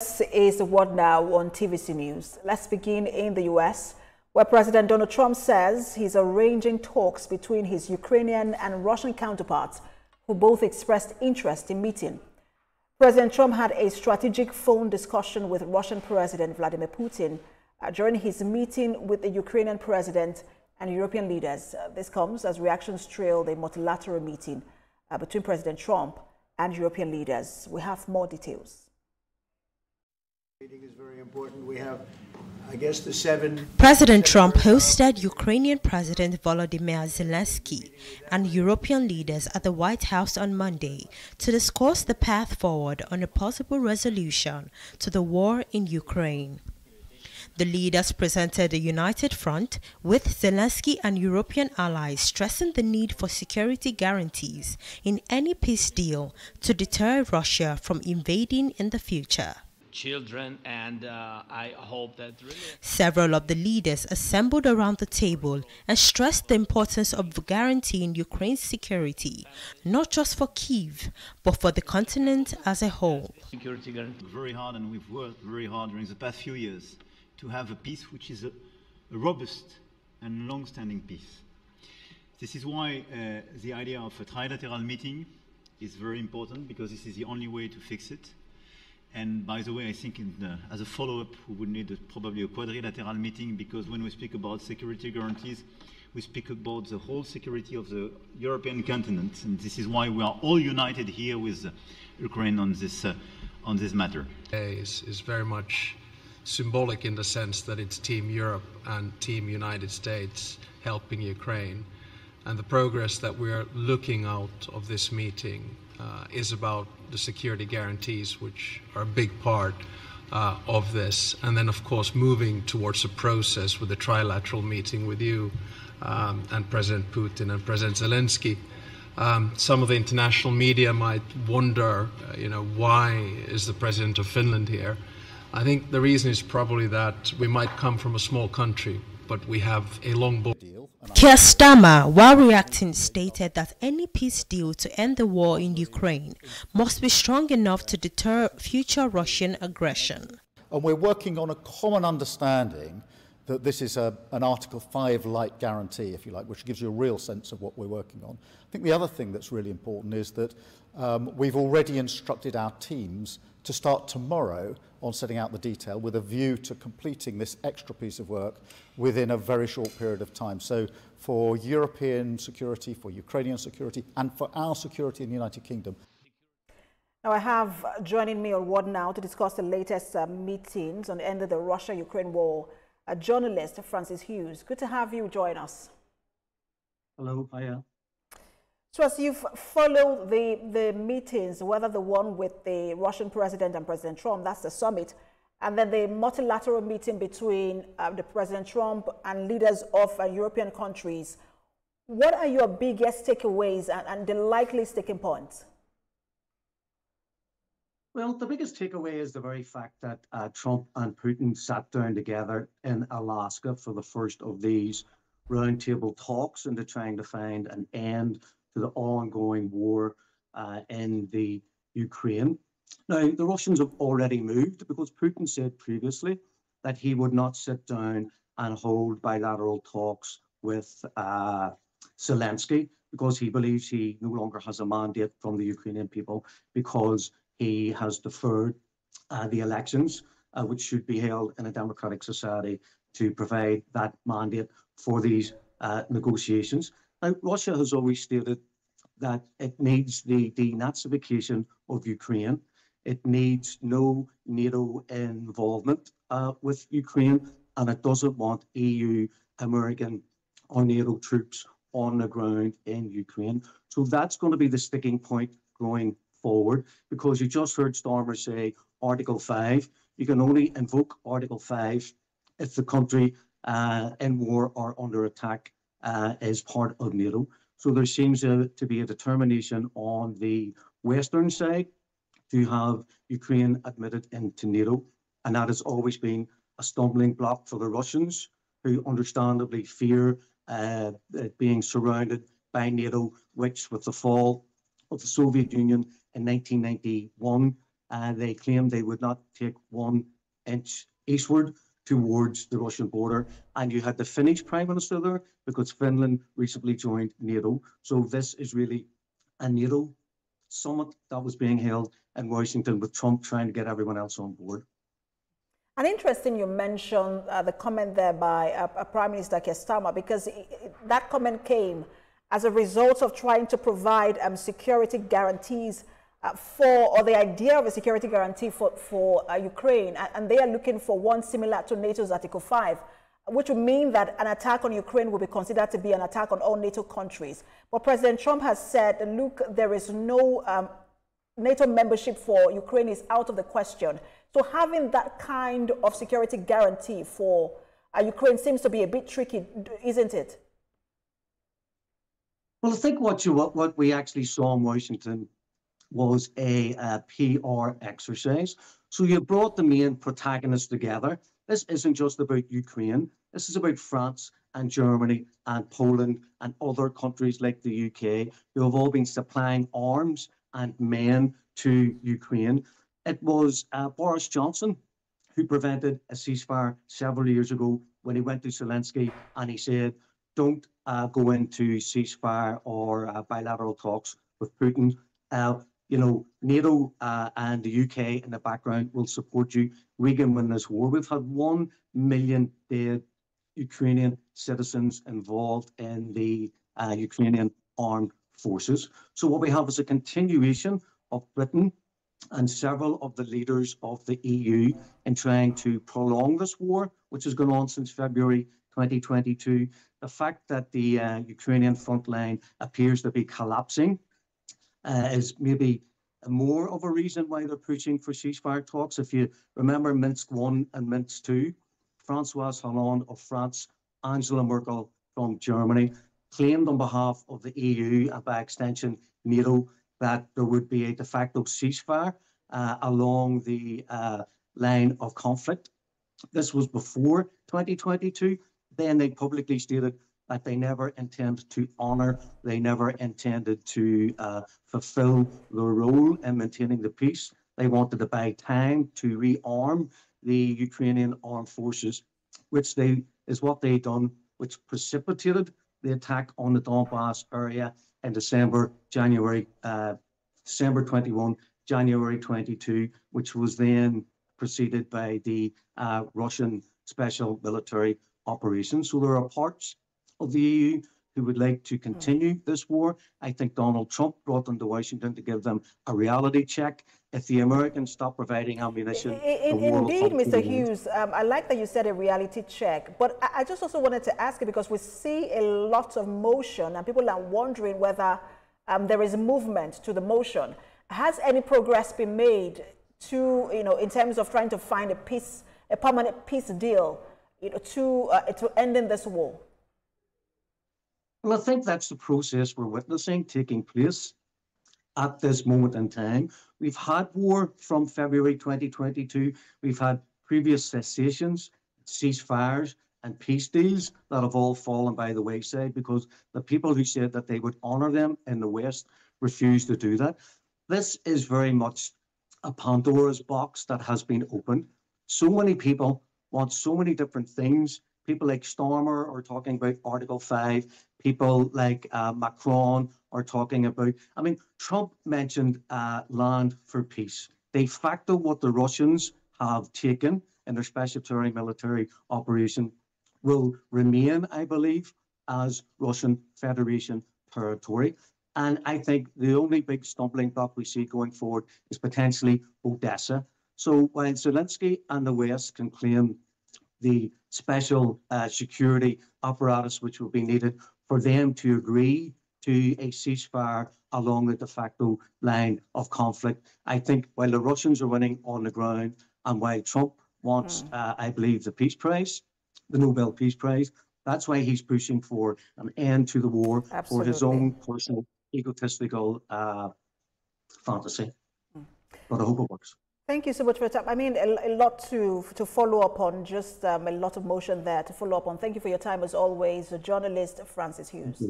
This is the Word Now on TVC News. Let's begin in the U.S., where President Donald Trump says he's arranging talks between his Ukrainian and Russian counterparts, who both expressed interest in meeting. President Trump had a strategic phone discussion with Russian President Vladimir Putin during his meeting with the Ukrainian president and European leaders. This comes as reactions trailed a multilateral meeting between President Trump and European leaders. We have more details. Meeting is very important. We have, I guess, the seven. President Trump hosted Ukrainian President Volodymyr Zelensky and European leaders at the White House on Monday to discuss the path forward on a possible resolution to the war in Ukraine. The leaders presented a united front, with Zelensky and European allies stressing the need for security guarantees in any peace deal to deter Russia from invading in the future. Children, and I hope that really... Several of the leaders assembled around the table and stressed the importance of guaranteeing Ukraine's security, not just for Kyiv, but for the continent as a whole. Security guarantee. Very hard, and we've worked very hard during the past few years to have a peace which is a robust and long-standing peace. This is why the idea of a trilateral meeting is very important, because this is the only way to fix it. And by the way, I think as a follow-up, we would need probably a quadrilateral meeting, because when we speak about security guarantees, we speak about the whole security of the European continent. And this is why we are all united here with Ukraine on this matter. Is very much symbolic in the sense that it's Team Europe and Team United States helping Ukraine. And the progress that we are looking out of this meeting is about the security guarantees, which are a big part of this. And then, of course, moving towards a process with a trilateral meeting with you and President Putin and President Zelensky. Some of the international media might wonder, why is the President of Finland here? I think the reason is probably that we might come from a small country, but we have a long border. Keir Starmer, while reacting, stated that any peace deal to end the war in Ukraine must be strong enough to deter future Russian aggression. And we're working on a common understanding that this is an Article 5-like guarantee, if you like, which gives you a real sense of what we're working on. I think the other thing that's really important is that we've already instructed our teams to start tomorrow on setting out the detail, with a view to completing this extra piece of work within a very short period of time. So for European security, for Ukrainian security, and for our security in the United Kingdom. Now I have joining me on Word Now to discuss the latest meetings on the end of the Russia-Ukraine war, journalist Francis Hughes. Good to have you join us. Hello, hiya. So as you've followed the meetings, whether the one with the Russian president and President Trump, that's the summit, and then the multilateral meeting between the President Trump and leaders of European countries, what are your biggest takeaways and the likely sticking points? Well, the biggest takeaway is the very fact that Trump and Putin sat down together in Alaska for the first of these roundtable talks into trying to find an end to the ongoing war in the Ukraine. Now, the Russians have already moved, because Putin said previously that he would not sit down and hold bilateral talks with Zelensky, because he believes he no longer has a mandate from the Ukrainian people, because he has deferred the elections, which should be held in a democratic society, to provide that mandate for these negotiations. Now, Russia has always stated that it needs the denazification of Ukraine. It needs no NATO involvement with Ukraine, and it doesn't want EU, American, or NATO troops on the ground in Ukraine. So that's going to be the sticking point going forward, because you just heard Starmer say Article 5. You can only invoke Article 5 if the country in war or under attack is part of NATO. So there seems to be a determination on the Western side to have Ukraine admitted into NATO. And that has always been a stumbling block for the Russians, who understandably fear being surrounded by NATO, which with the fall of the Soviet Union in 1991 They claimed they would not take 1 inch eastward towards the Russian border. And you had the Finnish Prime Minister there because Finland recently joined NATO. So this is really a NATO summit that was being held in Washington with Trump trying to get everyone else on board. And interesting you mentioned the comment there by Prime Minister Keir Starmer, because that comment came as a result of trying to provide security guarantees or the idea of a security guarantee for Ukraine. And they are looking for one similar to NATO's Article 5, which would mean that an attack on Ukraine will be considered to be an attack on all NATO countries. But President Trump has said, look, there is no NATO membership for Ukraine is out of the question. So having that kind of security guarantee for Ukraine seems to be a bit tricky, isn't it? Well, I think what we actually saw in Washington was a PR exercise. So you brought the main protagonists together. This isn't just about Ukraine. This is about France and Germany and Poland and other countries like the UK who have all been supplying arms and men to Ukraine. It was Boris Johnson who prevented a ceasefire several years ago when he went to Zelensky and he said, don't go into ceasefire or bilateral talks with Putin. NATO and the UK in the background will support you. We can win this war. We've had 1 million dead Ukrainian citizens involved in the Ukrainian armed forces. So what we have is a continuation of Britain and several of the leaders of the EU in trying to prolong this war, which has gone on since February 2022. The fact that the Ukrainian front line appears to be collapsing is maybe more of a reason why they're pushing for ceasefire talks. If you remember Minsk 1 and Minsk 2, François Hollande of France, Angela Merkel from Germany, claimed on behalf of the EU and by extension NATO that there would be a de facto ceasefire along the line of conflict. This was before 2022. Then they publicly stated that they never intend to honour, they never intended to fulfil their role in maintaining the peace. They wanted to buy time to rearm the Ukrainian armed forces, which is what they done, which precipitated the attack on the Donbass area in December 21, January 22, which was then preceded by the Russian special military operation. So there are parts of the EU who would like to continue this war. I think Donald Trump brought them to Washington to give them a reality check. If the Americans stop providing ammunition, indeed, Mr. Hughes, I like that you said a reality check, but I just also wanted to ask you, because we see a lot of motion and people are wondering whether there is movement to the motion. Has any progress been made to, in terms of trying to find a permanent peace deal, to ending this war? Well, I think that's the process we're witnessing taking place at this moment in time. We've had war from February 2022. We've had previous cessations, ceasefires, and peace deals that have all fallen by the wayside because the people who said that they would honour them in the West refused to do that. This is very much a Pandora's box that has been opened. So many people want so many different things. People like Starmer are talking about Article 5. People like Macron are talking about, Trump mentioned land for peace. De facto, what the Russians have taken in their special military operation will remain, I believe, as Russian Federation territory. And I think the only big stumbling block we see going forward is potentially Odessa. So while Zelensky and the West can claim the special security apparatus which will be needed for them to agree to a ceasefire along the de facto line of conflict, I think while the Russians are winning on the ground and while Trump wants, I believe, the Peace Prize, the Nobel Peace Prize, that's why he's pushing for an end to the war. Absolutely. For his own personal egotistical fantasy. But I hope it works. Thank you so much for your time. A lot to follow up on, just a lot of motion there to follow up on. Thank you for your time as always, journalist Francis Hughes.